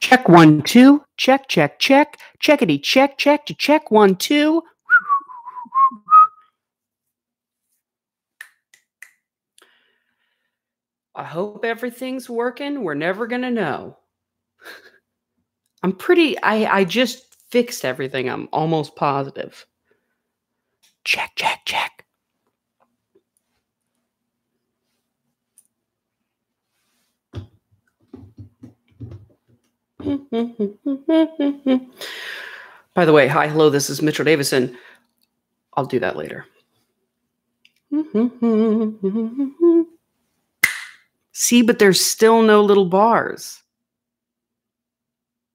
Check 1 2. Check, check, check. Checkity check, check to check 1 2. I hope everything's working. We're never gonna know. I just fixed everything. I'm almost positive. Check, check, check. By the way, hi, hello, this is Mitchell Davison. I'll do that later. See, but there's still no little bars.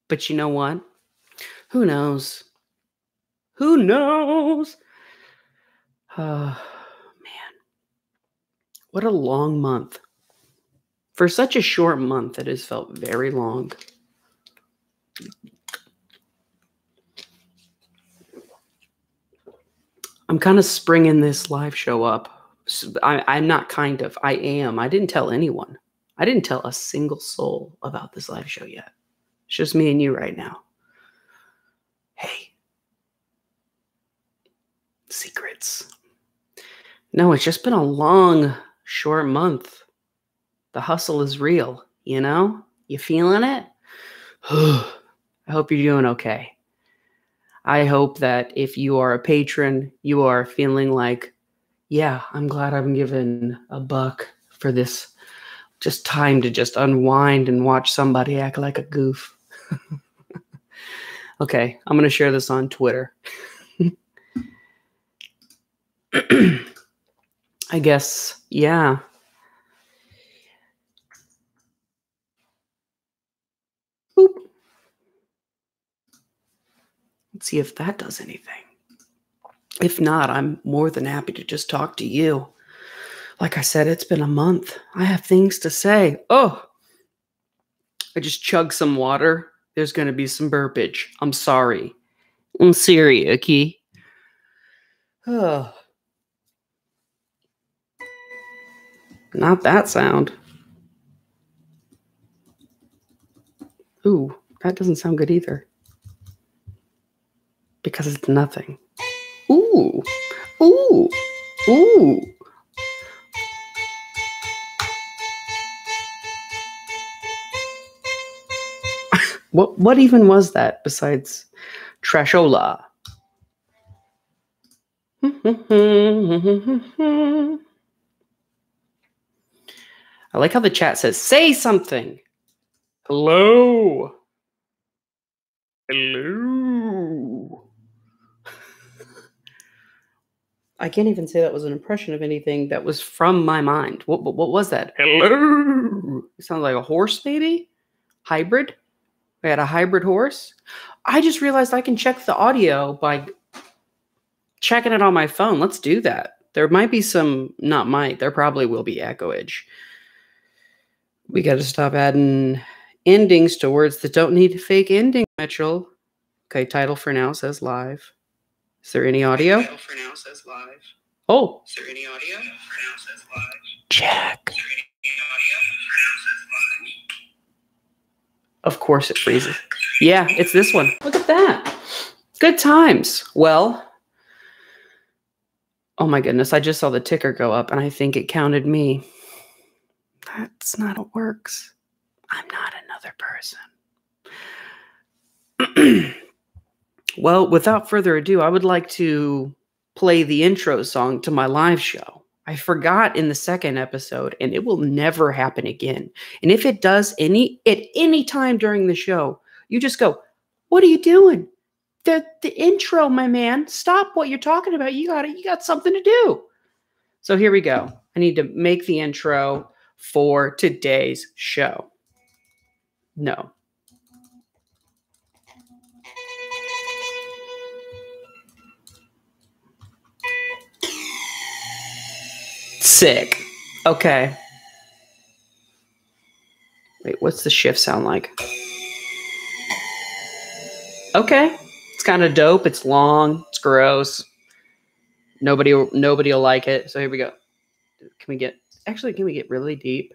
But you know what? Who knows? Who knows? Man, what a long month. For such a short month, it has felt very long. I'm kind of springing this live show up. I'm not kind of. I am. I didn't tell anyone. I didn't tell a single soul about this live show yet. It's just me and you right now. Hey. Secrets. No, it's just been a long, short month. The hustle is real, you know? You feeling it? I hope you're doing okay. I hope that if you are a patron, you are feeling like, yeah, I'm glad I'm given $1 for this just time to just unwind and watch somebody act like a goof. Okay, I'm going to share this on Twitter. I guess, yeah. Boop. Let's see if that does anything. If not, I'm more than happy to just talk to you. Like I said, it's been a month. I have things to say. Oh, I just chugged some water. There's going to be some burpage. I'm sorry. I'm sorry, okay? Oh. Not that sound. Ooh, that doesn't sound good either. Because it's nothing. Ooh. Ooh. Ooh. What even was that besides trashola? I like how the chat says, say something. Hello. Hello. I can't even say that was an impression of anything that was from my mind. What was that? Hello. It sounds like a horse, maybe? Hybrid? I had a hybrid horse. I just realized I can check the audio by checking it on my phone. Let's do that. There might be some, there probably will be echoage. We got to stop adding endings to words that don't need a fake ending, Mitchell. Okay, title for now says live. Is there any audio? Title for now says live. Oh. Is there any audio? For now says live. Check. Is there any audio? For now says live. Of course it freezes. Yeah, it's this one. Look at that. Good times. Well, oh my goodness, I just saw the ticker go up and I think it counted me. That's not how it works. I'm not another person. Well, without further ado, I would like to play the intro song to my live show. I forgot in the second episode, and it will never happen again. And if it does at any time during the show, you just go, what are you doing? The intro, my man. Stop what you're talking about. You got something to do. So here we go. I need to make the intro for today's show. No. Sick. Okay. Wait, what's the shift sound like? Okay. It's kind of dope. It's long. It's gross. Nobody will like it. So here we go. Can we get really deep?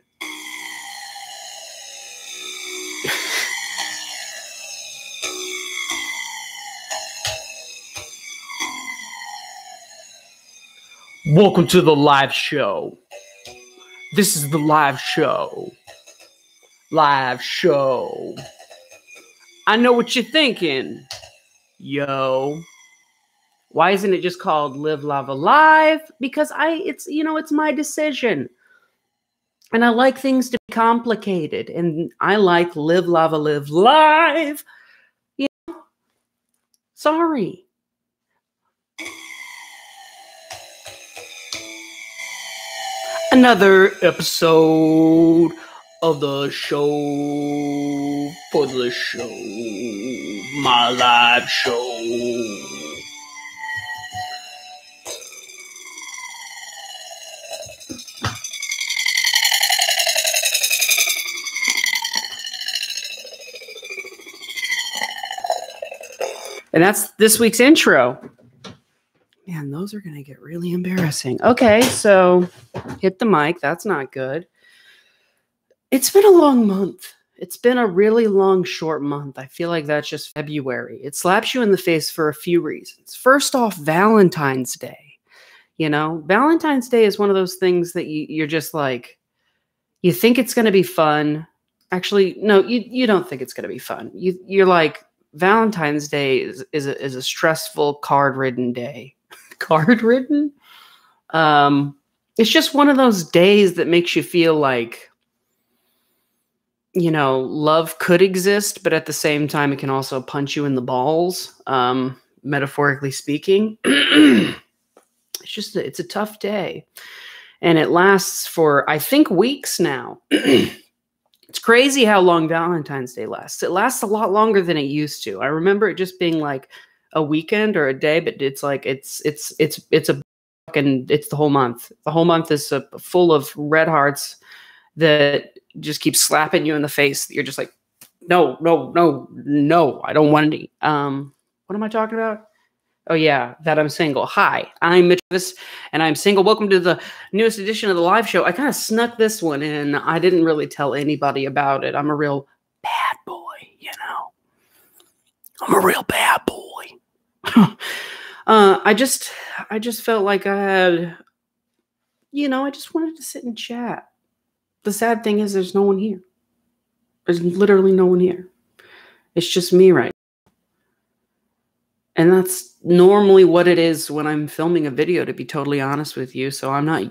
Welcome to the live show. This is the live show. Live show. I know what you're thinking. Yo. Why isn't it just called Live Lava Live? Because it's my decision. And I like things to be complicated. And I like Live Lava Live Live. You know? Sorry. Another episode of the show for the show. My live show. And that's this week's intro. Man, those are going to get really embarrassing. Okay, so hit the mic. That's not good. It's been a long month. It's been a really long, short month. I feel like that's just February. It slaps you in the face for a few reasons. First off, Valentine's Day. You know, Valentine's Day is one of those things that you're just like, you think it's going to be fun. Actually, no, you don't think it's going to be fun. You're like, Valentine's Day is a stressful, card-ridden day. Card-ridden? It's just one of those days that makes you feel like, you know, love could exist, but at the same time, it can also punch you in the balls, metaphorically speaking. It's a tough day. And it lasts for, I think, weeks now. It's crazy how long Valentine's Day lasts. It lasts a lot longer than it used to. I remember it just being like a weekend or a day, but it's like it's the whole month. The whole month is full of red hearts that just keep slapping you in the face. You're just like, no, I don't want any. What am I talking about? Oh yeah, that I'm single. Hi, I'm Mitch, and I'm single. Welcome to the newest edition of the live show. I kind of snuck this one in. I didn't really tell anybody about it. I'm a real bad boy, you know. I'm a real bad boy. I just felt like I had, you know, I just wanted to sit and chat. The sad thing is there's no one here. There's literally no one here. It's just me right now. And that's normally what it is when I'm filming a video, to be totally honest with you. So I'm not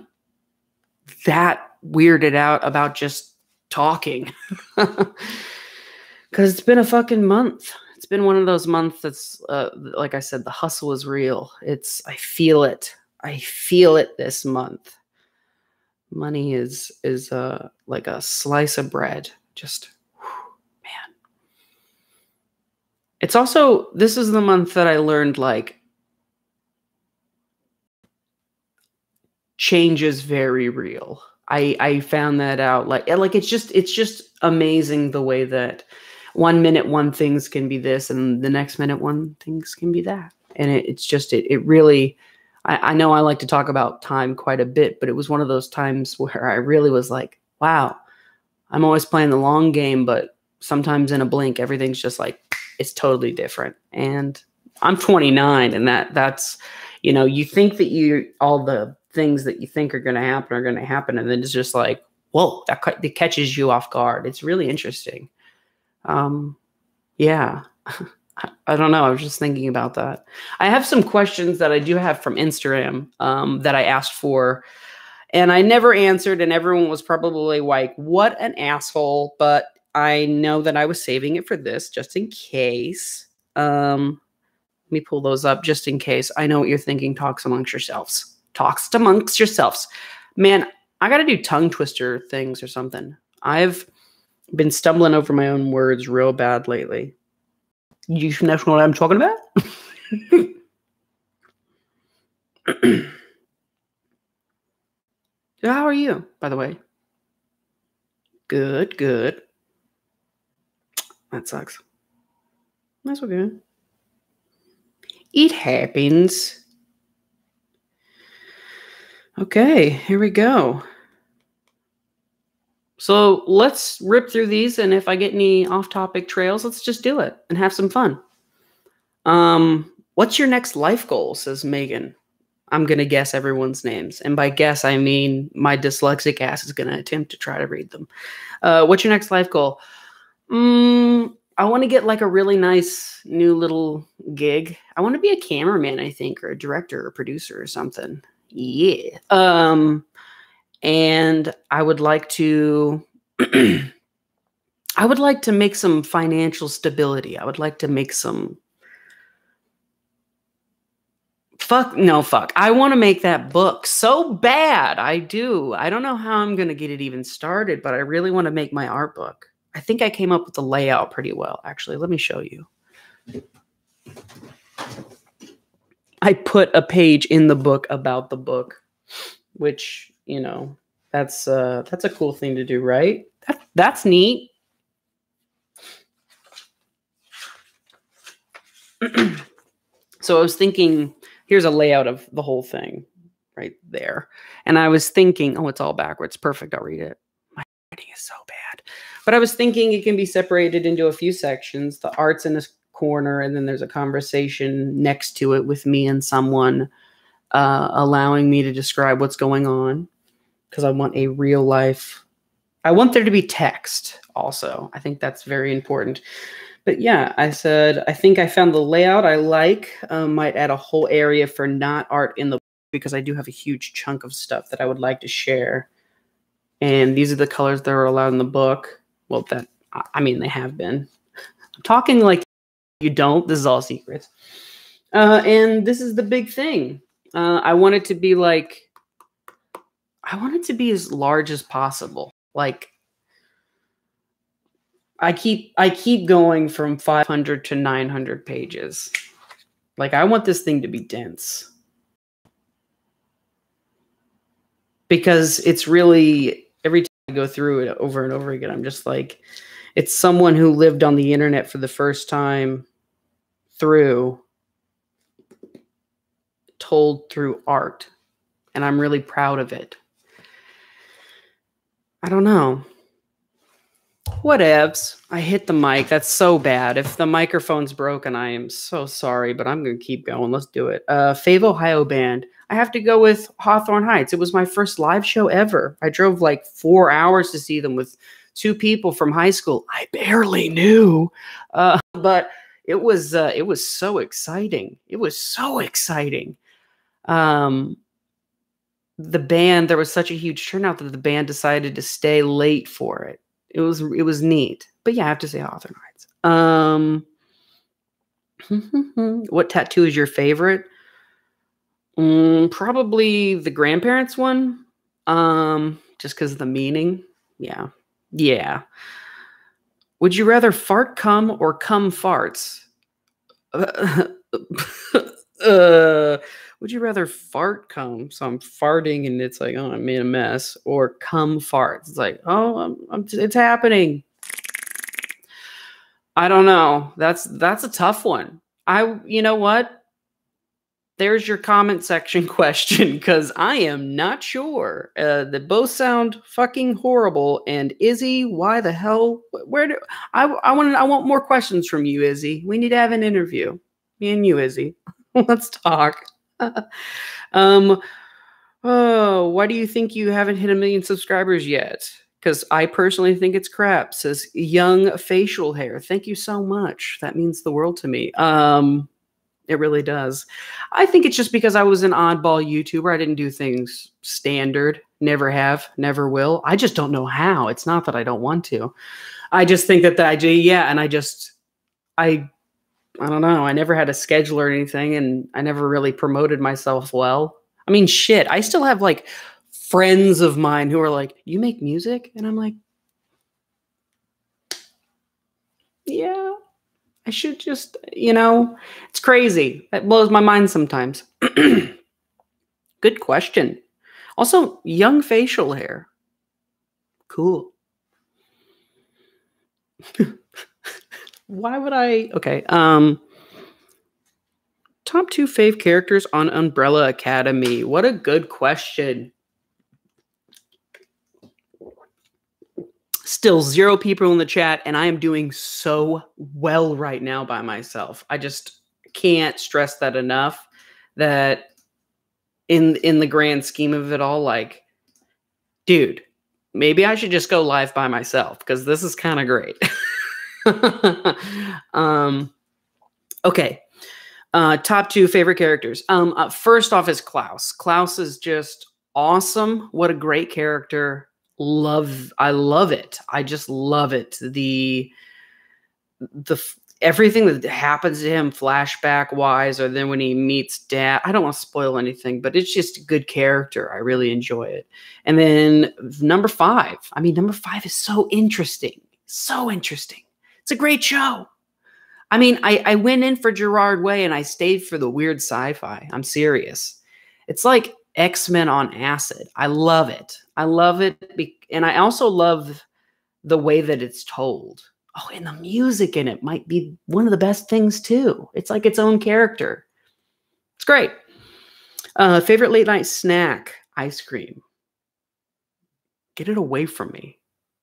that weirded out about just talking. Because it's been a fucking month. It's been one of those months that's, like I said, the hustle is real. I feel it. I feel it this month. Money is like a slice of bread. Just, man. It's also, this is the month that I learned, like, change is very real. I found that out. Like it's just amazing the way that 1 minute one things can be this, and the next minute one things can be that. And it really, I know I like to talk about time quite a bit, but it was one of those times where I really was like, wow, I'm always playing the long game, but sometimes in a blink, everything's just like, it's totally different. And I'm 29, and that's, you know, you think that all the things that you think are going to happen. And then it's just like, whoa, that catches you off guard. It's really interesting. Yeah, I don't know. I was just thinking about that. I have some questions that I do have from Instagram, that I asked for, and I never answered, and everyone was probably like, what an asshole. But I know that I was saving it for this just in case. Let me pull those up just in case. I know what you're thinking. Talks amongst yourselves. Talks amongst yourselves. Man, I got to do tongue twister things or something. I've been stumbling over my own words real bad lately. You know what I'm talking about? How are you, by the way? Good. That sucks. That's okay. It happens. Okay, here we go. So let's rip through these, and if I get any off-topic trails, let's just do it and have some fun. What's your next life goal, says Megan. I'm going to guess everyone's names. And by guess, I mean my dyslexic ass is going to attempt to try to read them. What's your next life goal? I want to get like a really nice new little gig. I want to be a cameraman, I think, or a director or producer or something. Yeah. And I would like to I would like to make some financial stability. I would like to make some fuck. I want to make that book so bad. I do. I don't know how I'm going to get it even started, but I really want to make my art book. I think I came up with the layout pretty well, actually. Let me show you. I put a page in the book about the book, which, you know, that's a cool thing to do, right? That's neat. So I was thinking, here's a layout of the whole thing right there. And I was thinking, oh, it's all backwards. Perfect. I'll read it. My writing is so bad. But I was thinking it can be separated into a few sections. The art's in this corner, and then there's a conversation next to it with me and someone allowing me to describe what's going on, because I want a real life. I want there to be text also. I think that's very important. But yeah, I said, I think I found the layout I like. Might add a whole area for not art in the book, because I do have a huge chunk of stuff that I would like to share. And these are the colors that are allowed in the book. Well, I mean, they have been. I'm talking like you don't. This is all secrets. And this is the big thing. I want it to be like, I want it to be as large as possible. Like, I keep going from 500 to 900 pages. Like, I want this thing to be dense. Because it's really, every time I go through it over and over again, I'm just like, it's someone who lived on the internet for the first time told through art. And I'm really proud of it. I don't know. Whatevs. I hit the mic. That's so bad. If the microphone's broken, I am so sorry, but I'm going to keep going. Let's do it. Fave Ohio Band. I have to go with Hawthorne Heights. It was my first live show ever. I drove like 4 hours to see them with 2 people from high school I barely knew. But it was so exciting. It was so exciting. The band, there was such a huge turnout that the band decided to stay late for it. It was neat. But yeah, I have to say Hawthorne Heights. What tattoo is your favorite? Probably the grandparents one. Just because of the meaning. Yeah. Yeah. Would you rather fart cum or cum farts? Would you rather fart cum? So I'm farting and it's like, oh, I made a mess. Or cum farts. It's like, oh, it's happening. I don't know. That's a tough one. You know what? There's your comment section question, because I am not sure. They both sound fucking horrible. And Izzy, why the hell? I want more questions from you, Izzy. We need to have an interview. Me and you, Izzy. Let's talk. Oh, why do you think you haven't hit 1 million subscribers yet? Because I personally think it's crap. Says young facial hair. Thank you so much. That means the world to me. It really does. I think it's just because I was an oddball YouTuber. I didn't do things standard. Never have, never will. I just don't know how. It's not that I don't want to. I just think that I do. Yeah, and I don't know. I never had a schedule or anything, and I never really promoted myself well. I mean, shit. I still have like friends of mine who are like, "You make music?" And I'm like, "Yeah. I should just, it's crazy. That blows my mind sometimes." Good question. Also, young facial hair. Cool. Why would I? Okay. Top 2 fave characters on Umbrella Academy. What a good question. Still 0 people in the chat, and I am doing so well right now by myself. I just can't stress that enough, that in the grand scheme of it all, like, dude, maybe I should just go live by myself because this is kind of great. Okay. Top 2 favorite characters. First off is Klaus. Klaus is just awesome. What a great character. I love it. I just love it. Everything that happens to him flashback wise, or then when he meets Dad, I don't want to spoil anything, but it's just a good character. I really enjoy it. And then number 5. I mean, number 5 is so interesting. So interesting. It's a great show. I mean, I went in for Gerard Way and I stayed for the weird sci-fi. I'm serious. It's like X-Men on acid. I love it. I love it. And I also love the way that it's told. Oh, and the music in it might be one of the best things too. It's like its own character. It's great. Favorite late night snack? Ice cream. Get it away from me.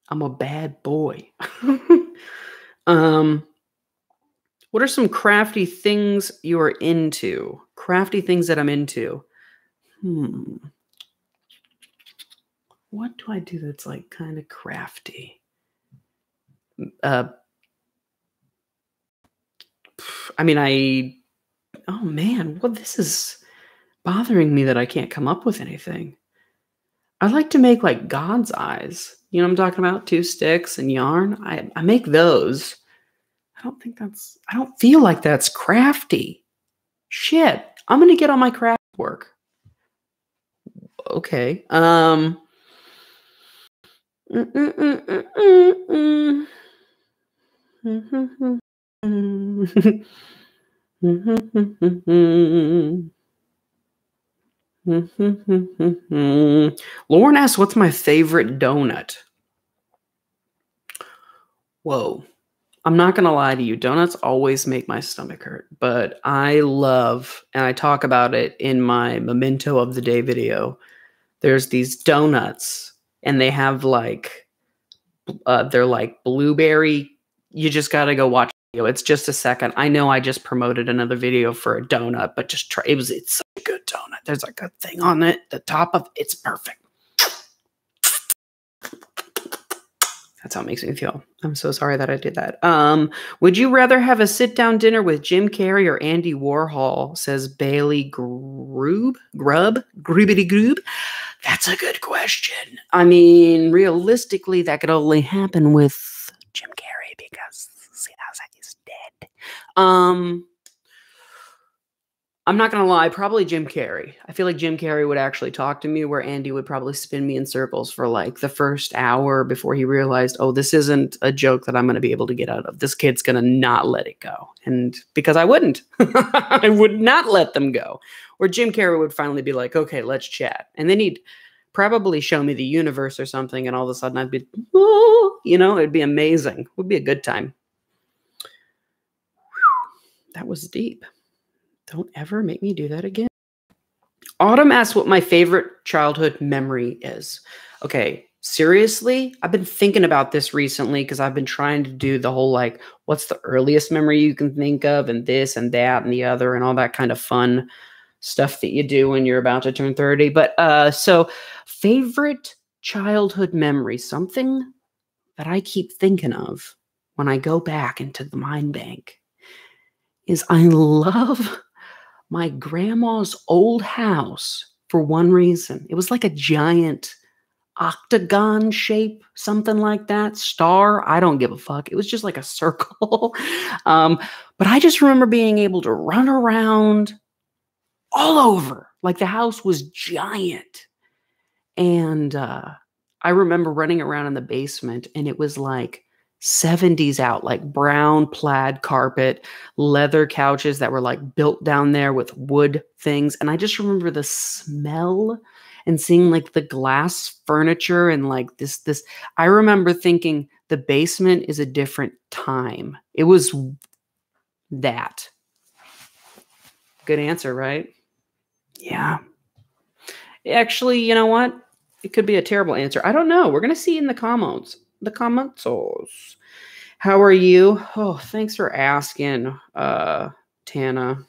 I'm a bad boy. What are some crafty things you are into? Crafty things that I'm into. What do I do that's like kind of crafty? I mean, oh man, well, this is bothering me that I can't come up with anything. I like to make like God's eyes. You know what I'm talking about? 2 sticks and yarn. I make those. I don't feel like that's crafty. Shit. I'm going to get on my craft work. Okay. Lauren asks, what's my favorite donut? Whoa. I'm not going to lie to you. Donuts always make my stomach hurt, but I love, and I talk about it in my memento of the day video. There's these donuts and they have like, they're like blueberry. You just got to go watch the video. It's just a second. I know I just promoted another video for a donut, but just try. It's such a good donut. There's like a thing on it. The top of it's perfect. That's how it makes me feel. I'm so sorry that I did that. Would you rather have a sit-down dinner with Jim Carrey or Andy Warhol? Says Bailey Grubbity Groob. That's a good question. I mean, realistically, that could only happen with Jim Carrey because he's dead. I'm not going to lie, probably Jim Carrey. I feel like Jim Carrey would actually talk to me, where Andy would probably spin me in circles for like the first hour before he realized, oh, this isn't a joke that I'm going to be able to get out of. This kid's going to not let it go. And because I wouldn't, I would not let them go. Or Jim Carrey would finally be like, okay, let's chat. And then he'd probably show me the universe or something. And all of a sudden I'd be, oh, you know, it'd be amazing. It would be a good time. That was deep. Don't ever make me do that again. Autumn asks what my favorite childhood memory is. Okay, seriously, I've been thinking about this recently because I've been trying to do the whole like, what's the earliest memory you can think of, and this and that and the other and all that kind of fun stuff that you do when you're about to turn 30. But so favorite childhood memory, something that I keep thinking of when I go back into the mind bank, is I love my grandma's old house for one reason. It was like a giant octagon shape, something like that. Star, I don't give a fuck. It was just like a circle. But I just remember being able to run around all over. Like the house was giant. And I remember running around in the basement and it was like 70s out, like brown plaid carpet, leather couches that were like built down there with wood things. And I just remember the smell and seeing like the glass furniture and like this, I remember thinking the basement is a different time. It was that. Good answer, right? Yeah. Actually, you know what? It could be a terrible answer. I don't know. We're going to see in the comments. How are you? Oh, thanks for asking, Tana.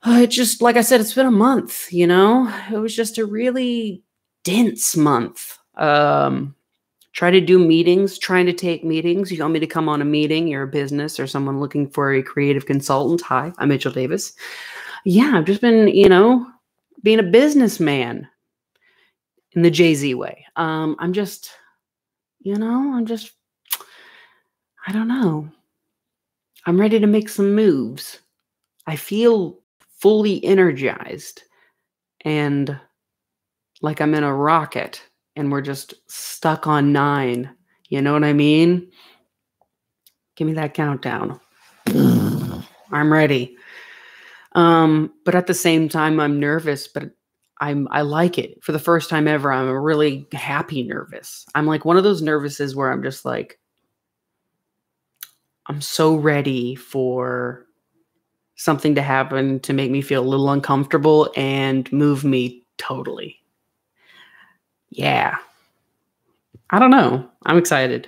It just, like I said, it's been a month, you know? It was just a really dense month. Try to do meetings, trying to take meetings. You want me to come on a meeting, you're a business or someone looking for a creative consultant. Hi, I'm Mitchell Davis. Yeah, I've just been, being a businessman in the Jay-Z way. I'm just, I don't know. I'm ready to make some moves. I feel fully energized and like I'm in a rocket and we're just stuck on 9. You know what I mean? Give me that countdown. I'm ready. But at the same time, I'm nervous, but I like it. For the first time ever, I'm a really happy nervous. I'm like one of those nervouses where I'm just like, I'm so ready for something to happen to make me feel a little uncomfortable and move me totally. Yeah. I don't know. I'm excited.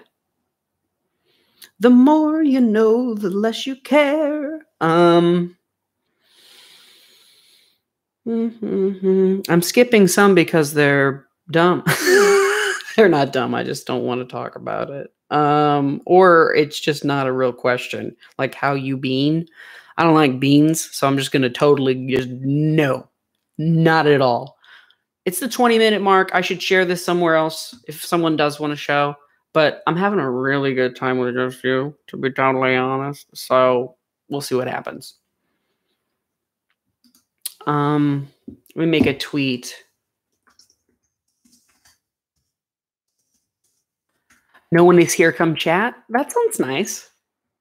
The more you know, the less you care. I'm skipping some because they're dumb. They're not dumb. I just don't want to talk about it. Or it's just not a real question. Like how you bean. I don't like beans, so I'm just gonna totally just no. Not at all. It's the 20-minute mark. I should share this somewhere else if someone does want to show. But I'm having a really good time with just you, to be totally honest. So we'll see what happens. Let me make a tweet. No one is here, come chat. That sounds nice.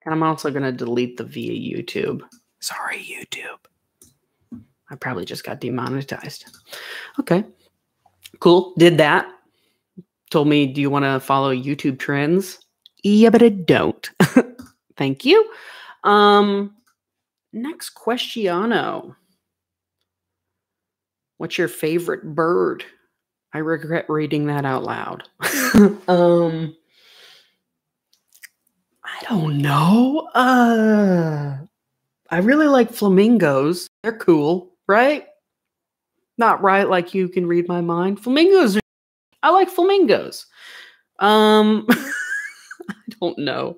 And I'm also going to delete the via YouTube. Sorry, YouTube. I probably just got demonetized. Okay. Cool. Did that. Told me, do you want to follow YouTube trends? Yeah, but I don't. Thank you. Next questiono. What's your favorite bird? I regret reading that out loud. I don't know. I really like flamingos. They're cool, right? Not right like you can read my mind. Flamingos. I like flamingos. I don't know.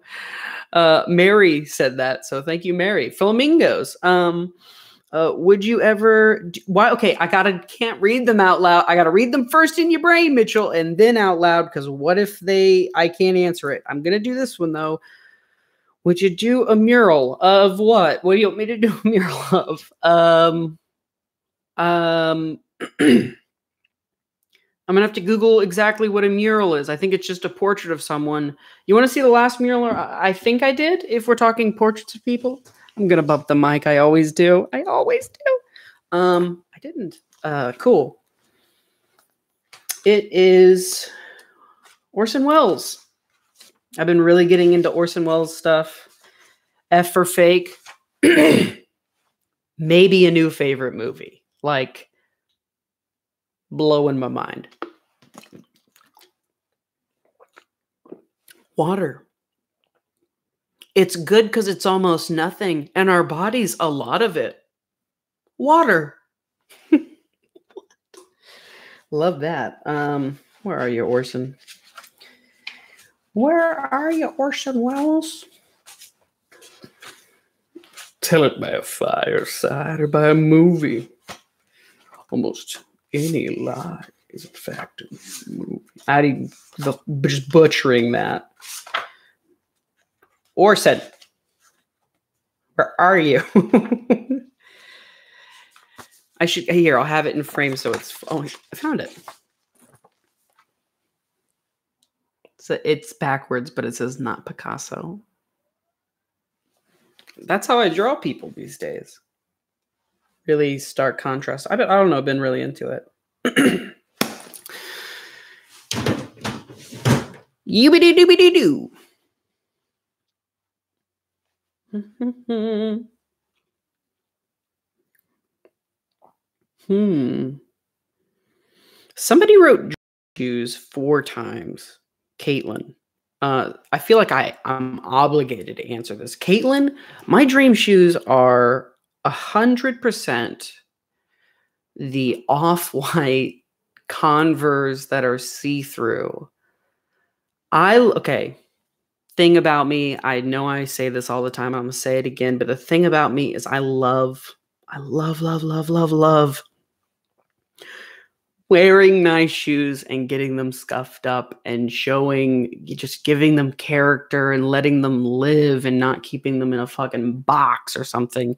Mary said that, so thank you, Mary. Flamingos. Would you ever? Why? Okay, can't read them out loud. I gotta read them first in your brain, Mitchell, and then out loud. Because what if I can't answer it? I'm gonna do this one though. Would you do a mural of what? What do you want me to do a mural of? I'm gonna have to Google exactly what a mural is. I think it's just a portrait of someone. You want to see the last mural I think I did? If we're talking portraits of people, I'm gonna bump the mic. I always do. I didn't. Cool. It is Orson Welles. I've been really getting into Orson Welles stuff. F for fake. Maybe a new favorite movie. Like, blowing my mind. Water. It's good because it's almost nothing, and our body's a lot of it. Water. Love that. Where are you, Orson? Where are you, Orson Welles? Tell it by a fireside or by a movie. Almost any lie is a fact in a movie. Just butchering that. Orson, where are you? I'll have it in frame so it's, I found it. So it's backwards, but it says not Picasso. That's how I draw people these days. Really stark contrast. I don't know, I've been really into it. Yoobity-doobity-doo. Somebody wrote shoes 4 times. Caitlin. I feel like I'm obligated to answer this. Caitlin, my dream shoes are 100% the off-white Converse that are see-through. Okay. Thing about me, I know I say this all the time. I'm gonna say it again, but the thing about me is I love, love, love, love, love wearing nice shoes and getting them scuffed up and just giving them character and letting them live and not keeping them in a fucking box or something.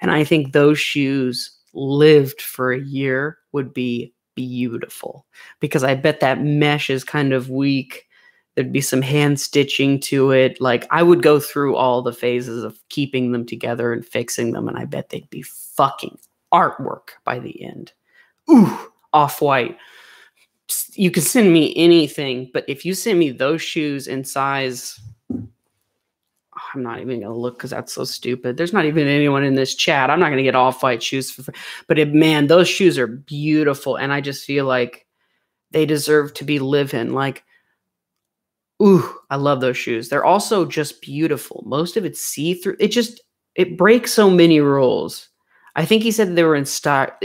And I think those shoes lived for a year would be beautiful, because I bet that mesh is kind of weak. There'd be some hand stitching to it. Like, I would go through all the phases of keeping them together and fixing them, and I bet they'd be fucking artwork by the end. Ooh, off-white. You can send me anything, but if you send me those shoes in size, I'm not even going to look because that's so stupid. There's not even anyone in this chat. I'm not going to get off-white shoes for free. But man, those shoes are beautiful, and I just feel like they deserve to be live in. Like, ooh, I love those shoes. They're also just beautiful. Most of it's see-through. It breaks so many rules. I think he said they were inspired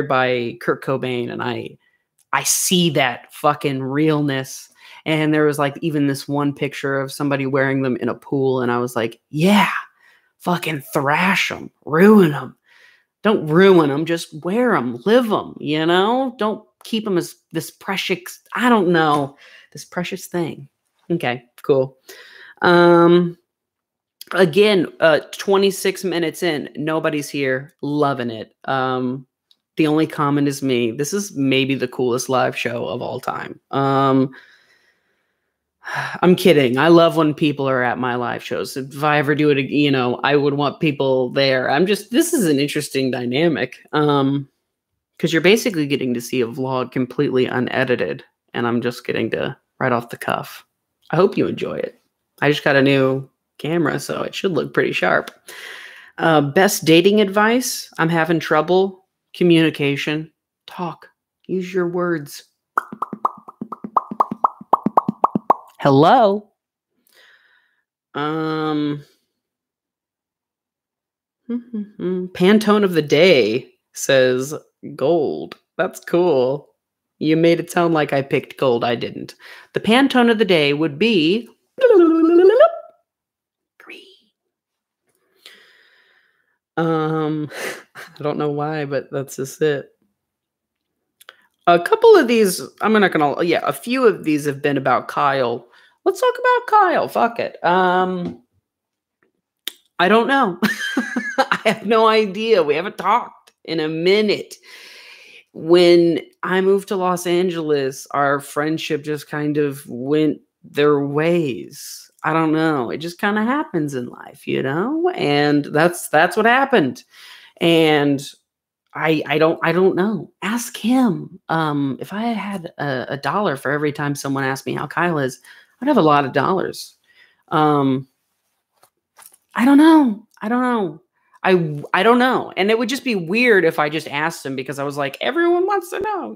by Kurt Cobain, and I see that fucking realness. And there was like even this one picture of somebody wearing them in a pool, and I was like, yeah, fucking thrash them, ruin them. Don't ruin them, just wear them, live them, you know? Don't keep them as this precious, I don't know, this precious thing. Okay, cool. Again, 26 minutes in, nobody's here, loving it. The only comment is me. This is maybe the coolest live show of all time. I'm kidding. I love when people are at my live shows. If I ever do it, I would want people there. This is an interesting dynamic. Because you're basically getting to see a vlog completely unedited, and I'm just getting to right off the cuff. I hope you enjoy it. I just got a new camera, so it should look pretty sharp. Best dating advice? I'm having trouble. Communication. Talk. Use your words. Hello. Pantone of the day says gold. That's cool. You made it sound like I picked gold. I didn't. The Pantone of the day would be green. I don't know why, but that's just it. A couple of these, a few of these have been about Kyle. Let's talk about Kyle. Fuck it. I don't know. I have no idea. We haven't talked in a minute. When I moved to Los Angeles, our friendship just kind of went their ways. I don't know. It just kind of happens in life, and that's what happened. And I don't know. Ask him. If I had a dollar for every time someone asked me how Kyle is, I'd have a lot of dollars. I don't know. I don't know. And it would just be weird if I just asked him, because I was like, everyone wants to know,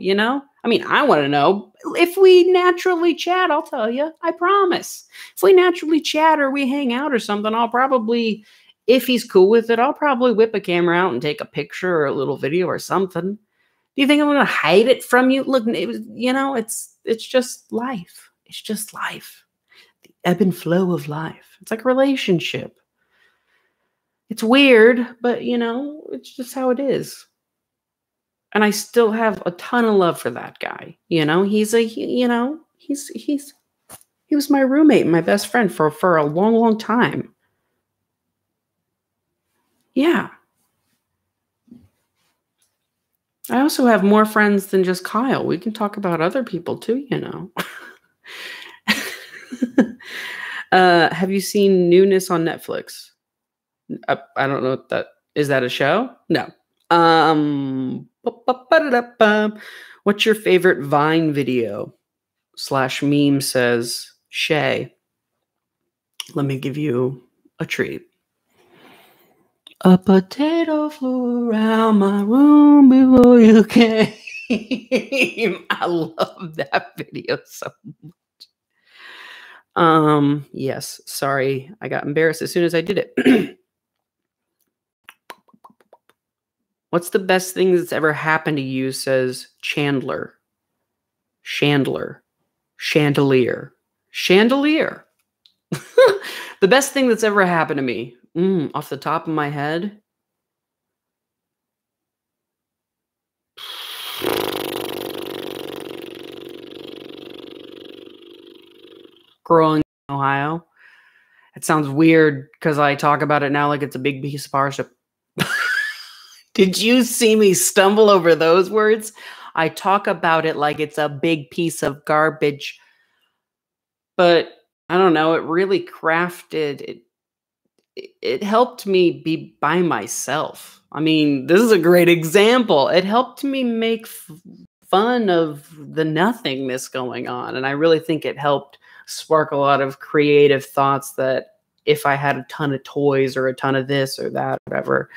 I mean, I want to know. If we naturally chat, I'll tell you. I promise. If we naturally chat or we hang out or something, I'll probably, if he's cool with it, I'll probably whip a camera out and take a picture or a little video or something. Do you think I'm going to hide it from you? Look, it was, it's just life. It's just life. The ebb and flow of life. It's like a relationship. It's weird, but it's just how it is. And I still have a ton of love for that guy. He was my roommate and my best friend for a long, long time. Yeah. I also have more friends than just Kyle. We can talk about other people too, Have you seen Newness on Netflix? I don't know what that is. That a show? No. What's your favorite Vine video? /meme says Shay. Let me give you a treat. A potato flew around my room before you came. I love that video so much. Yes, sorry. I got embarrassed as soon as I did it. What's the best thing that's ever happened to you, says Chandler. Chandler. Chandelier. Chandelier. The best thing that's ever happened to me. Off the top of my head. Growing in Ohio. It sounds weird because I talk about it now like it's a big piece of hardship. Did you see me stumble over those words? I talk about it like it's a big piece of garbage. But I don't know, it really crafted it. It helped me be by myself. I mean, this is a great example. It helped me make fun of the nothingness going on. And I really think it helped spark a lot of creative thoughts that if I had a ton of toys or a ton of this or that, whatever,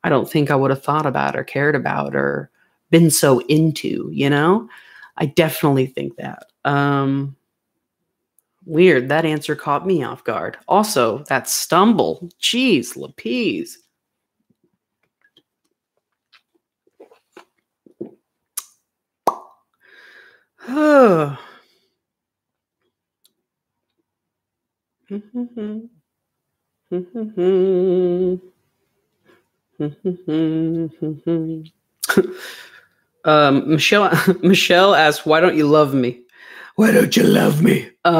I don't think I would have thought about or cared about or been so into, you know? I definitely think that. Weird. That answer caught me off guard. Also, that stumble. Jeez, Lapese. Oh. Michelle Michelle asks, "Why don't you love me? Why don't you love me?" I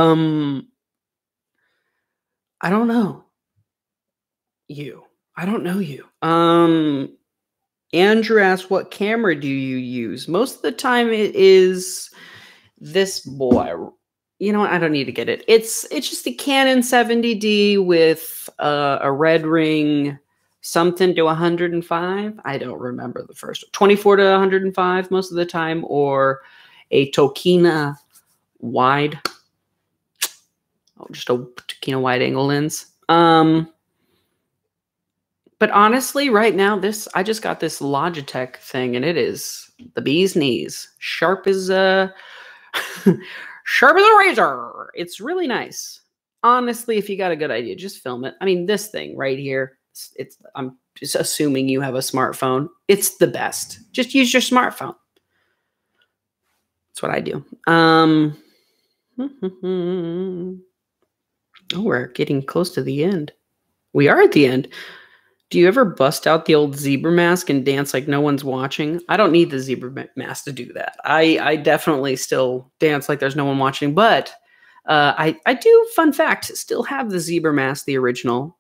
don't know you. I don't know you. Andrew asks, "What camera do you use?" Most of the time, it is this boy. You know what? I don't need to get it. It's just a Canon 70D with a red ring, something to 105. I don't remember the first 24 to 105 most of the time, or a Tokina wide, just a Tokina wide angle lens. But honestly, right now, I just got this Logitech thing, and it is the bee's knees, sharp as sharp as a razor. It's really nice. Honestly, if you got a good idea, just film it. I mean, this thing right here, I'm just assuming you have a smartphone. It's the best. Just use your smartphone. That's what I do. Oh, we're getting close to the end. We are at the end. Do you ever bust out the old zebra mask and dance like no one's watching? I don't need the zebra mask to do that. I definitely still dance like there's no one watching, but I do, fun fact, still have the zebra mask, the original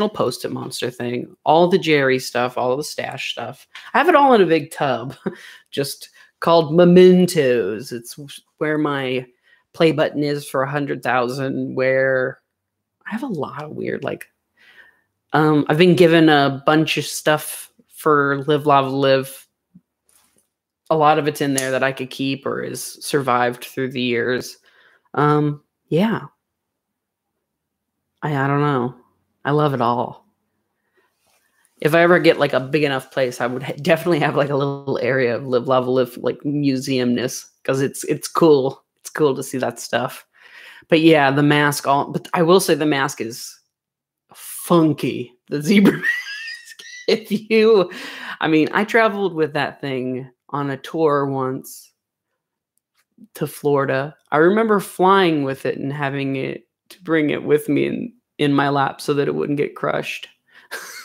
Post-it monster thing, all the Jerry stuff, all the stash stuff. I have it all in a big tub, just called Mementos. It's where my play button is for 100,000, where I have a lot of weird, like, I've been given a bunch of stuff for Live Lava Live. A lot of it's in there that I could keep or has survived through the years. Yeah. I don't know. I love it all. If I ever get like a big enough place, I would definitely have like a little area of Live Lava Live, like museumness, because it's cool. It's cool to see that stuff. But yeah, the mask. But I will say the mask is funky. The zebra mask. I mean, I traveled with that thing on a tour once to Florida. I remember flying with it and having it to bring it with me in my lap so that it wouldn't get crushed.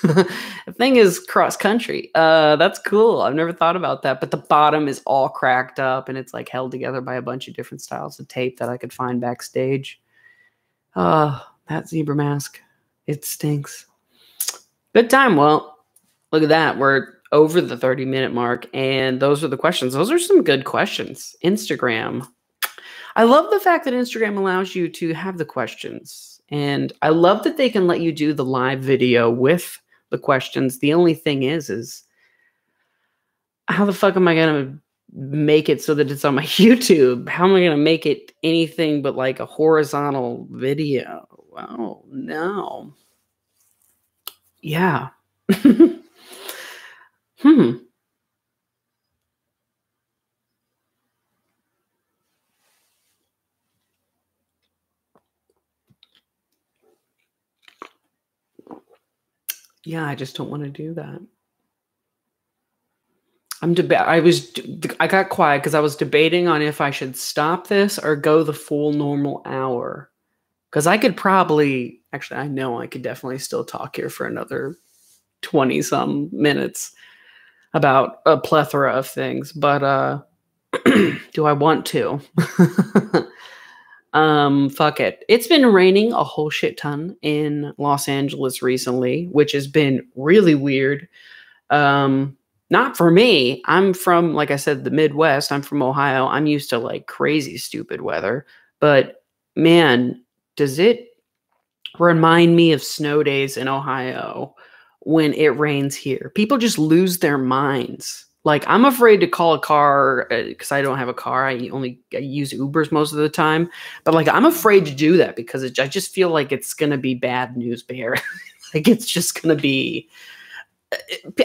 The thing is cross country. That's cool. I've never thought about that. But the bottom is all cracked up and it's like held together by a bunch of different styles of tape that I could find backstage. That zebra mask. It stinks. Good time. Well, look at that. We're over the 30-minute mark, and those are the questions. Those are some good questions. Instagram. I love the fact that Instagram allows you to have the questions, and I love that they can let you do the live video with the questions. The only thing is how the fuck am I going to make it so that it's on my YouTube? How am I going to make it anything but like a horizontal video? Oh, no. Yeah. Yeah, I just don't want to do that. I got quiet because I was debating on if I should stop this or go the full normal hour. Because I could probably, actually, I know I could definitely still talk here for another 20 some minutes about a plethora of things, but do I want to? Fuck it. It's been raining a whole shit ton in Los Angeles recently, which has been really weird. Not for me. I'm from, like I said, the Midwest. I'm from Ohio. I'm used to like crazy stupid weather. But man, does it remind me of snow days in Ohio when it rains here. People just lose their minds. Like, I'm afraid to call a car because I don't have a car. I use Ubers most of the time. But like, I'm afraid to do that because I just feel like it's going to be bad news bear. Like, it's just going to be.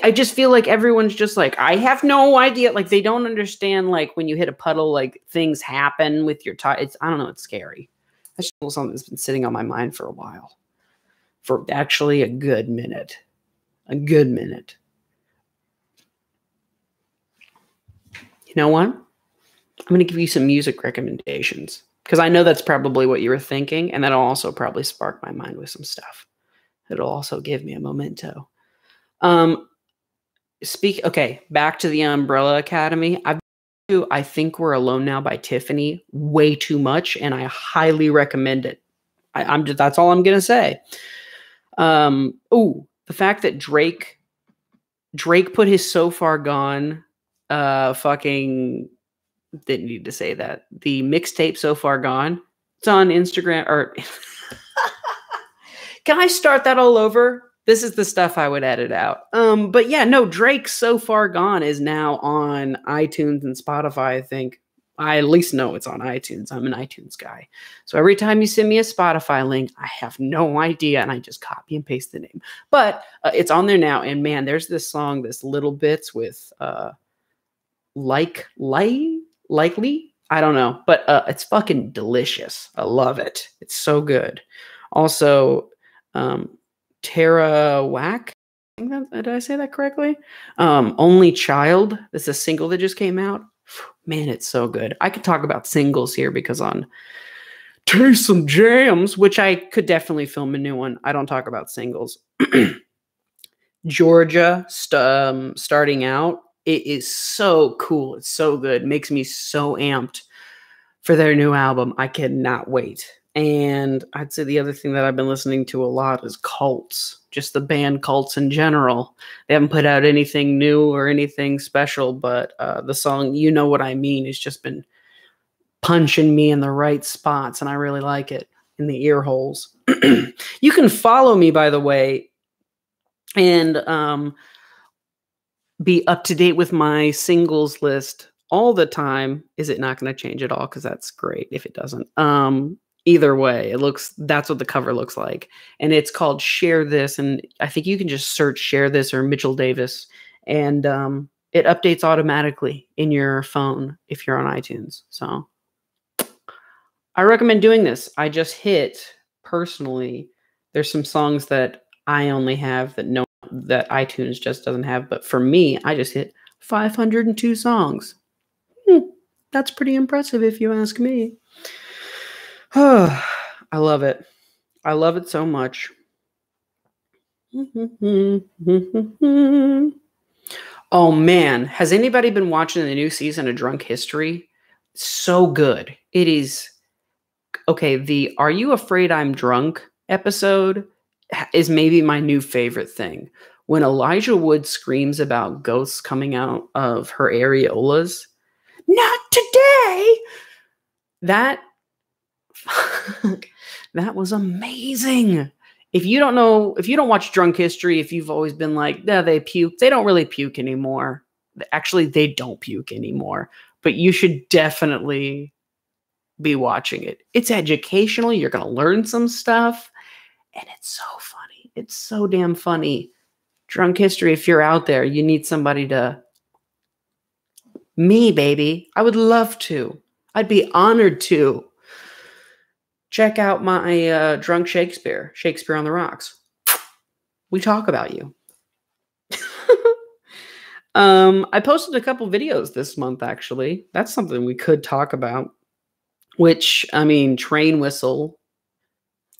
I just feel like everyone's just like, I have no idea. Like, they don't understand, like, when you hit a puddle, like, things happen with your tire. I don't know. It's scary. That's just something that's been sitting on my mind for a while. For actually a good minute. A good minute. You know what? I'm going to give you some music recommendations. Because I know that's probably what you were thinking. And that'll also probably spark my mind with some stuff. It'll also give me a memento. Okay, back to the Umbrella Academy. I Think We're Alone Now by Tiffany way too much, and I highly recommend it. That's all I'm gonna say. The fact that Drake put his So Far Gone, fucking didn't need to say that. The mixtape So Far Gone. It's on Instagram. Or can I start that all over? This is the stuff I would edit out. But yeah, no, Drake's So Far Gone is now on iTunes and Spotify, I think. I at least know it's on iTunes. I'm an iTunes guy. So every time you send me a Spotify link, I have no idea, and I just copy and paste the name. But it's on there now, and man, there's this song, this Little Bits with Likely? I don't know, but it's fucking delicious. I love it. It's so good. Also, Tara Whack. Did I say that correctly? Only Child. This is a single that just came out. Man, it's so good. I could talk about singles here because on Taste Some Jams, which I could definitely film a new one. I don't talk about singles. Georgia, starting out. It is so cool. It's so good. It makes me so amped for their new album. I cannot wait. And I'd say the other thing that I've been listening to a lot is Cults, just the band Cults in general. They haven't put out anything new or anything special, but the song You Know What I Mean has just been punching me in the right spots, and I really like it in the ear holes. You can follow me, by the way, and be up to date with my singles list all the time. Is it not going to change at all? Because that's great if it doesn't. Either way, that's what the cover looks like. And it's called Share This. And I think you can just search Share This or Mitchell Davis. And it updates automatically in your phone if you're on iTunes. So I recommend doing this. I just hit, personally, there's some songs that I only have that iTunes just doesn't have. But for me, I just hit 502 songs. That's pretty impressive if you ask me. I love it. I love it so much. Oh man, has anybody been watching the new season of Drunk History? So good. It is. Okay, the Are You Afraid I'm Drunk episode is maybe my new favorite thing. When Elijah Wood screams about ghosts coming out of her areolas. Not today! That was amazing. If you don't watch Drunk History, if you've always been like, yeah, they puke, they don't really puke anymore. Actually, they don't puke anymore. But you should definitely be watching it. It's educational. You're going to learn some stuff. And it's so funny. It's so damn funny. Drunk History, if you're out there, you need somebody to... Me, baby. I would love to. I'd be honored to. Check out my Drunk Shakespeare on the Rocks. We talk about you. I posted a couple videos this month, actually. That's something we could talk about. Which, I mean, Train Whistle,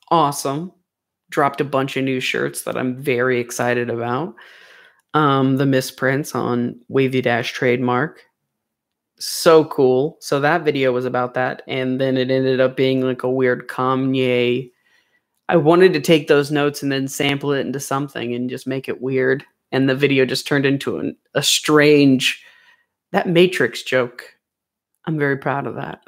awesome. Dropped a bunch of new shirts that I'm very excited about. The misprints on Wavy Dash Trademark. So cool. So that video was about that. And then it ended up being like a weird Kanye. I wanted to take those notes and then sample it into something and just make it weird. And the video just turned into a strange, that Matrix joke. I'm very proud of that.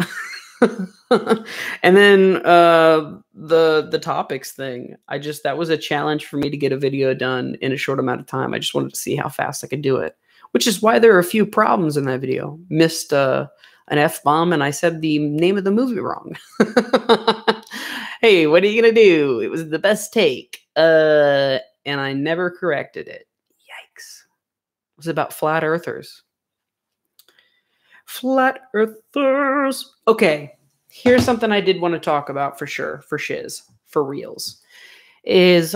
And then the topics thing. That was a challenge for me to get a video done in a short amount of time. I just wanted to see how fast I could do it, which is why there are a few problems in that video. Missed an F-bomb, and I said the name of the movie wrong. Hey, what are you gonna do? It was the best take. And I never corrected it. Yikes. It was about flat earthers. Flat earthers. Okay, here's something I did want to talk about for sure, for shiz, for reals.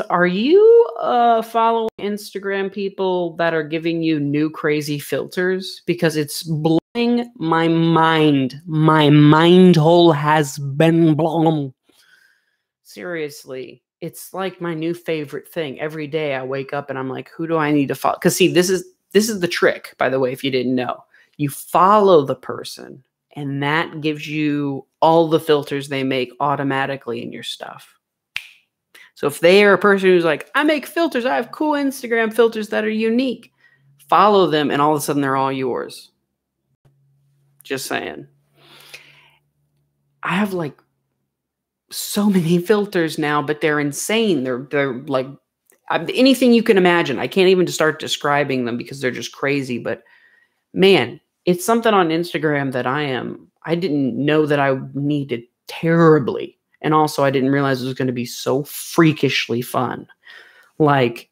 Are you following Instagram people that are giving you new crazy filters? Because it's blowing my mind. My mind hole has been blown. Seriously, it's like my new favorite thing. Every day I wake up and I'm like, who do I need to follow? Because see, this is the trick, by the way, if you didn't know. You follow the person, and that gives you all the filters they make automatically in your stuff. So if they are a person who's like, I make filters, I have cool Instagram filters that are unique, follow them, and all of a sudden they're all yours. Just saying. I have like so many filters now, but they're insane. They're like anything you can imagine. I can't even start describing them because they're just crazy, but man, it's something on Instagram that I didn't know that I needed terribly. And also I didn't realize it was going to be so freakishly fun. Like,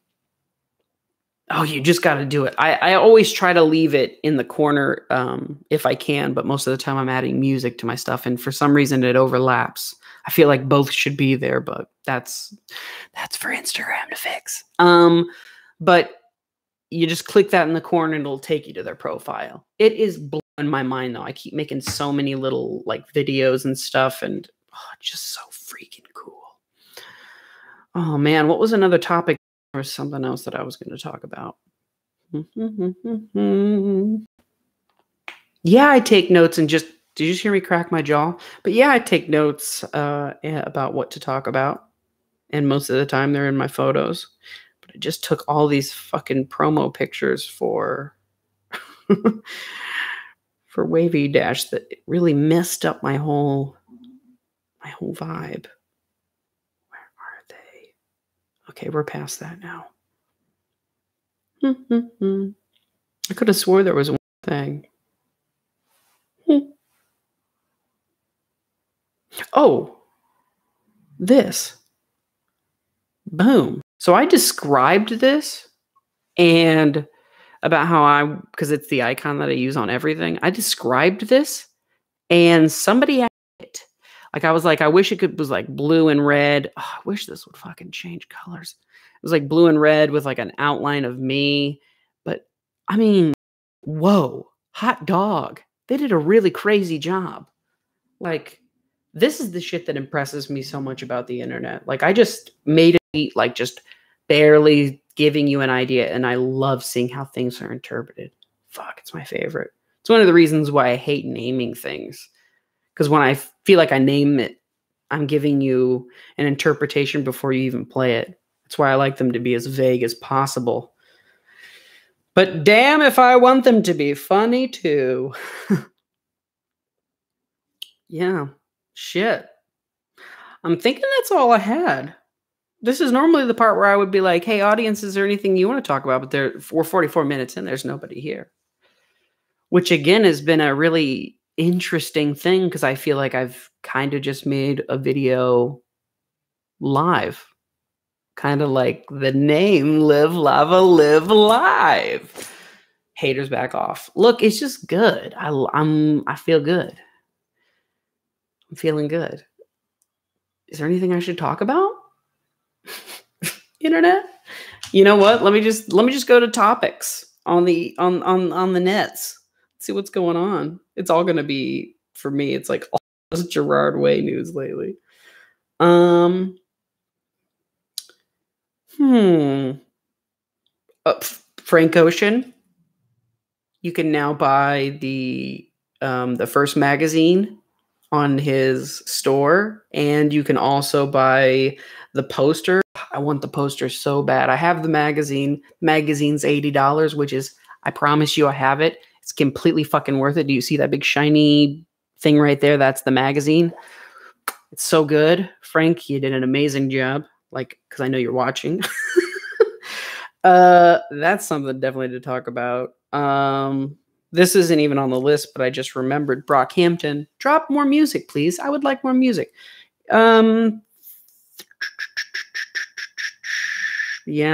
oh, you just got to do it. I always try to leave it in the corner if I can, but most of the time I'm adding music to my stuff. And for some reason it overlaps. I feel like both should be there, but that's for Instagram to fix. But you just click that in the corner and it'll take you to their profile. It is blowing my mind though. I keep making so many little like videos and stuff, and just so freaking cool. Oh man, what was another topic or something else that I was going to talk about? Yeah, I take notes and did you just hear me crack my jaw? But yeah, I take notes about what to talk about. And most of the time they're in my photos. I just took all these fucking promo pictures for for Wavy Dash that really messed up my whole vibe. Where are they? Okay, we're past that now. I could have swore there was one thing. Oh, this. Boom. So I described this and about how because it's the icon that I use on everything. I described this and somebody added it. Like I was like, I wish it was like blue and red. Oh, I wish this would fucking change colors. It was like blue and red with like an outline of me. But I mean, whoa, hot dog. They did a really crazy job. Like, this is the shit that impresses me so much about the internet. Like, I just made it like just barely giving you an idea, and I love seeing how things are interpreted. Fuck, it's my favorite. It's one of the reasons why I hate naming things. Because when I feel like I name it, I'm giving you an interpretation before you even play it. That's why I like them to be as vague as possible. But damn if I want them to be funny too. Yeah. Shit. I'm thinking that's all I had. This is normally the part where I would be like, hey, audience, is there anything you want to talk about? But we're 44 minutes in, there's nobody here. Which, again, has been a really interesting thing because I feel like I've kind of just made a video live. Kind of like the name, Live Lava Live Live. Haters back off. Look, it's just good. I feel good. I'm feeling good. Is there anything I should talk about? Internet? You know what? Let me just go to topics. on the nets. See what's going on. It's all gonna be for me. It's like all this Gerard Way news lately. Um. Hmm. Frank Ocean. You can now buy the first magazine on his store, and you can also buy the poster. I want the poster so bad. I have the magazine. Magazine's $80, which is, I promise you, I have it. It's completely fucking worth it. Do you see that big shiny thing right there? That's the magazine. It's so good. Frank, you did an amazing job. Like, because I know you're watching. That's something definitely to talk about. This isn't even on the list, but I just remembered Brockhampton. Drop more music, please. I would like more music. Yeah,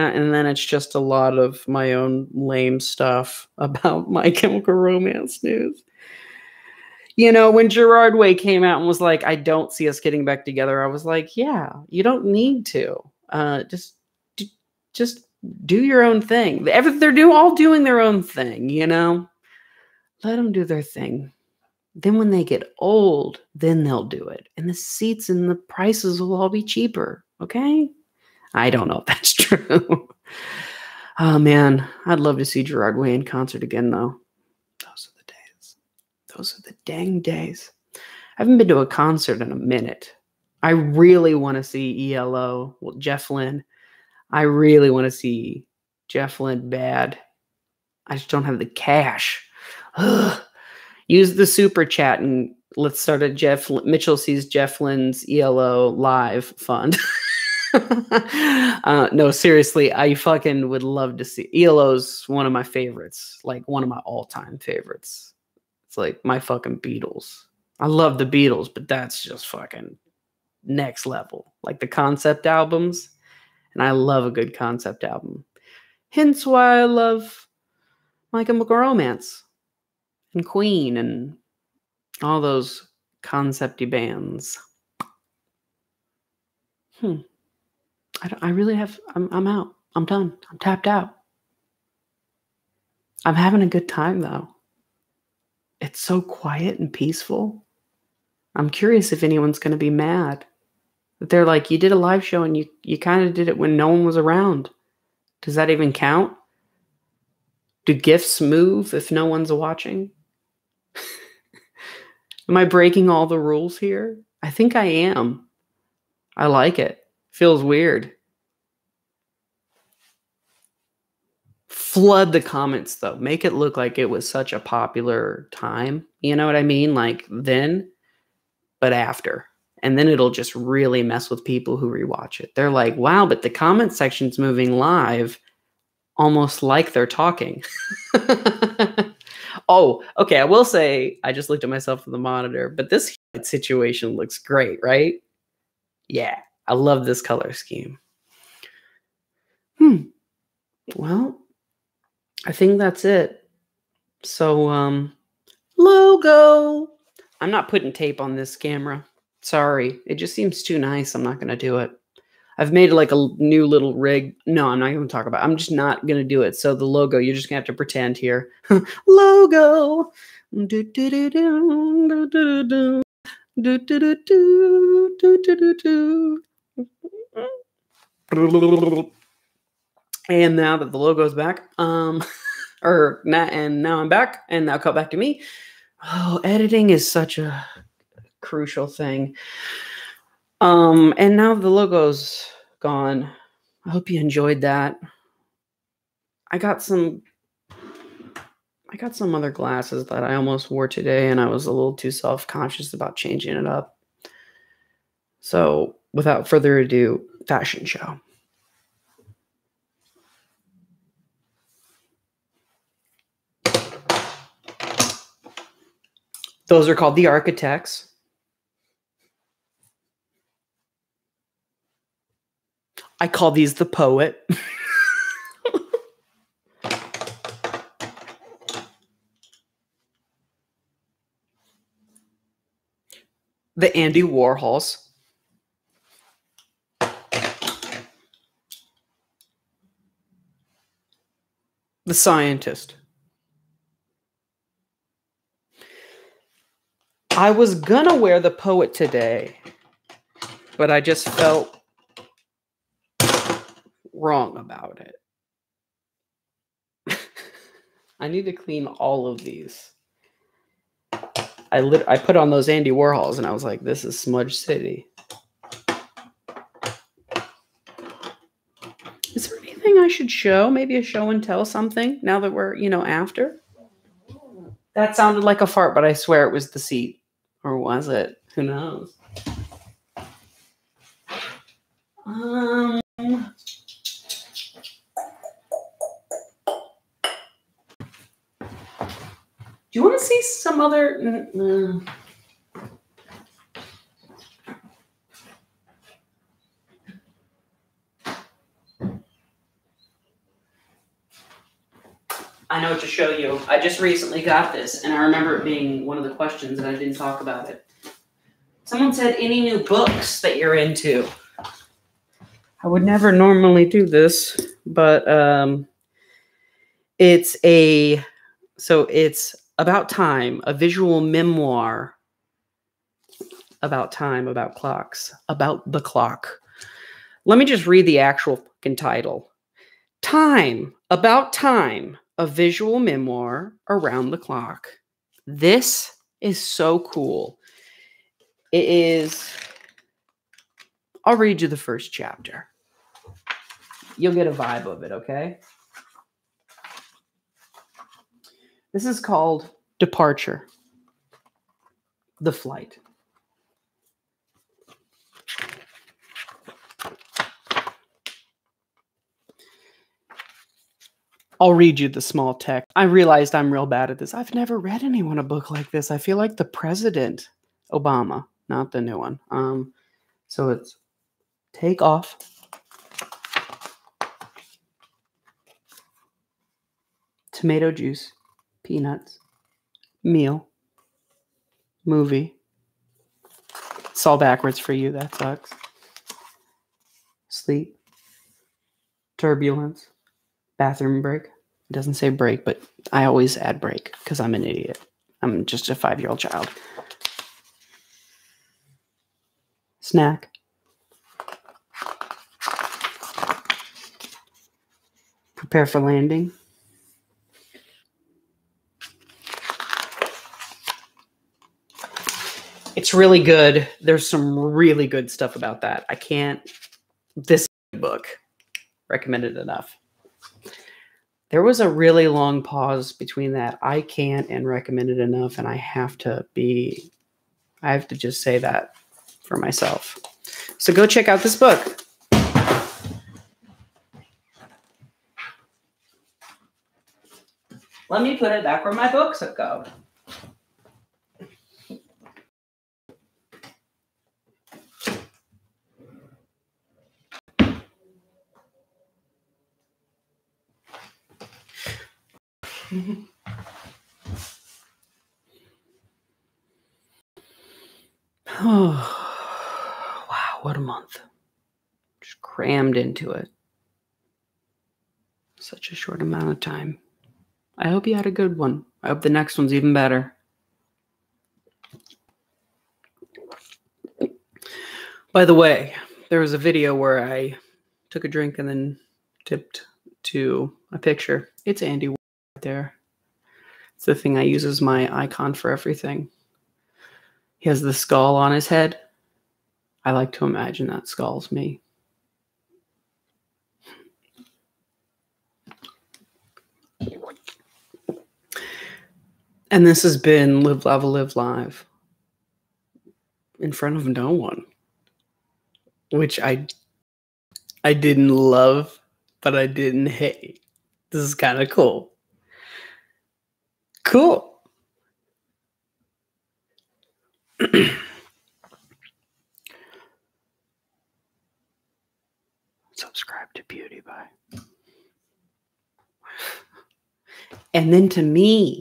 and then it's just a lot of my own lame stuff about My Chemical Romance news. You know, when Gerard Way came out and was like, I don't see us getting back together, I was like, yeah, you don't need to. Just do your own thing. They're all doing their own thing, you know? Let them do their thing. Then when they get old, then they'll do it. And the seats and the prices will all be cheaper, okay? I don't know if that's true. Oh, man. I'd love to see Gerard Way in concert again, though. Those are the days. Those are the dang days. I haven't been to a concert in a minute. I really want to see ELO, well, Jeff Lynne. I really want to see Jeff Lynne bad. I just don't have the cash. Ugh. Use the super chat and let's start a Mitchell sees Jeff Lynne's ELO live fund. No, seriously, I fucking would love to see. ELO's one of my favorites, like one of my all-time favorites. It's like my fucking Beatles. I love the Beatles, but that's just fucking next level. Like the concept albums, and I love a good concept album. Hence why I love My Chemical Romance and Queen and all those concept-y bands. I really have, I'm out. I'm done. I'm tapped out. I'm having a good time, though. It's so quiet and peaceful. I'm curious if anyone's going to be mad. That they're like, you did a live show and you kind of did it when no one was around. Does that even count? Do gifts move if no one's watching? Am I breaking all the rules here? I think I am. I like it. Feels weird. Flood the comments, though. Make it look like it was such a popular time. You know what I mean? Like then, but after. And then it'll just really mess with people who rewatch it. They're like, wow, but the comment section's moving live almost like they're talking. Oh, okay. I will say, I just looked at myself in the monitor, but this situation looks great, right? Yeah, I love this color scheme. Well, I think that's it. So, logo. I'm not putting tape on this camera. Sorry. It just seems too nice. I'm not going to do it. I've made like a new little rig. No, I'm not going to talk about it. I'm just not going to do it. So the logo, you're just going to have to pretend here. Logo. And now that the logo's back, or not, and now I'm back, and now cut back to me. Oh, editing is such a crucial thing. And now the logo's gone. I hope you enjoyed that. I got some other glasses that I almost wore today, and I was a little too self-conscious about changing it up. So, without further ado, fashion show. Those are called the Architects. I call these the Poet. The Andy Warhols. The scientist. I was gonna wear the poet today, but I just felt wrong about it. I need to clean all of these. I put on those Andy Warhols and I was like, this is Smudge City. Is there anything I should show? Maybe a show and tell something now that we're, after? That sounded like a fart, but I swear it was the seat. Or was it? Who knows? Do you want to see some other... I know what to show you. I just recently got this, and I remember it being one of the questions, and I didn't talk about it. Someone said, any new books that you're into? I would never normally do this, but it's about time, a visual memoir about time, about clocks, about the clock. Let me just read the actual fucking title. Time, about time, a visual memoir around the clock. This is so cool. It is, I'll read you the first chapter. You'll get a vibe of it, okay? This is called Departure. The Flight. I'll read you the small text. I realized I'm real bad at this. I've never read anyone a book like this. I feel like the president, Obama, not the new one. So it's take off. Tomato juice, peanuts, meal, movie. It's all backwards for you. That sucks. Sleep, turbulence, bathroom break. It doesn't say break, but I always add break because I'm an idiot. I'm just a 5-year-old child. Snack. Prepare for landing. It's really good. There's some really good stuff about that. This book, recommended enough. There was a really long pause between that I can't and recommended enough, and I have to just say that for myself. So go check out this book. Let me put it back where my books go. Oh, wow, what a month. Just crammed into it. Such a short amount of time. I hope you had a good one. I hope the next one's even better. By the way, there was a video where I took a drink and then tipped to a picture. It's Andy right there. It's the thing I use as my icon for everything. He has the skull on his head. I like to imagine that skull's me. And this has been Live, Lava, Live in front of no one, which I didn't love, but I didn't hate. This is kind of cool. Cool. Subscribe to Beauty Pie. And then to me.